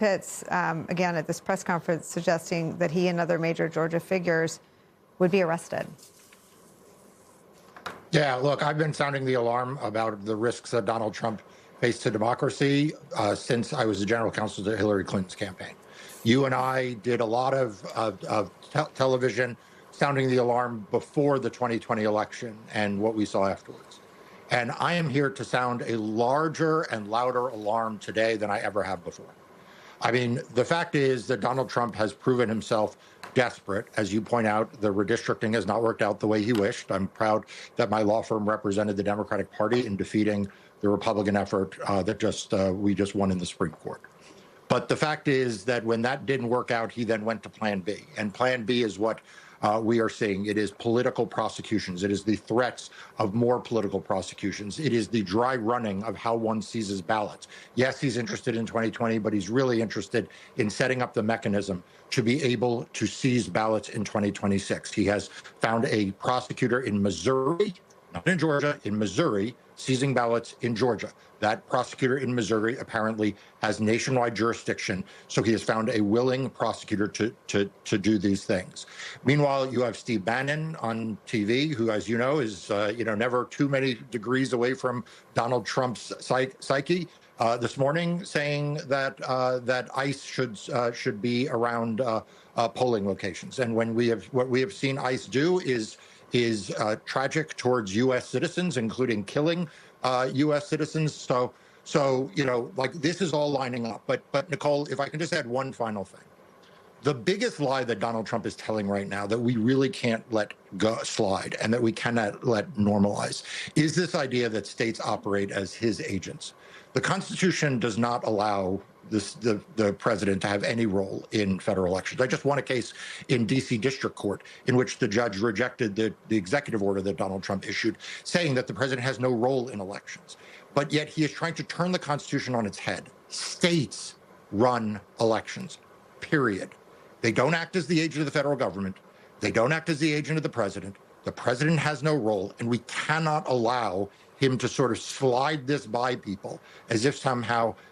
Pitts, again, at this press conference, suggesting that he and other major Georgia figures would be arrested. Yeah, look, I've been sounding the alarm about the risks that Donald Trump faced to democracy since I was the general counsel to Hillary Clinton's campaign. You and I did a lot of television sounding the alarm before the 2020 election and what we saw afterwards. And I am here to sound a larger and louder alarm today than I ever have before. I mean, the fact is that Donald Trump has proven himself desperate. As you point out, the redistricting has not worked out the way he wished. I'm proud that my law firm represented the Democratic Party in defeating the Republican effort that we just won in the Supreme Court. But the fact is that when that didn't work out, he then went to Plan B. And Plan B is what we are seeing. It is political prosecutions. It is the threats of more political prosecutions. It is the dry running of how one seizes ballots. Yes, he's interested in 2020, but he's really interested in setting up the mechanism to be able to seize ballots in 2026. He has found a prosecutor in Missouri, not in Georgia, in Missouri, seizing ballots in Georgia. That prosecutor in Missouri apparently has nationwide jurisdiction, so he has found a willing prosecutor to do these things. Meanwhile, you have Steve Bannon on TV, who, as you know, is never too many degrees away from Donald Trump's psyche. This morning, saying that that ICE should be around polling locations, and what we have seen ICE do is tragic towards U.S. citizens, including killing U.S. citizens. So this is all lining up. But Nicole, if I can just add one final thing. The biggest lie that Donald Trump is telling right now that we really can't let slide and that we cannot let normalize is this idea that states operate as his agents. The Constitution does not allow the president to have any role in federal elections. I just won a case in D.C. District Court in which the judge rejected the executive order that Donald Trump issued, saying that the president has no role in elections. But yet he is trying to turn the Constitution on its head. States run elections, period. They don't act as the agent of the federal government. They don't act as the agent of the president. The president has no role, and we cannot allow him to sort of slide this by people as if somehow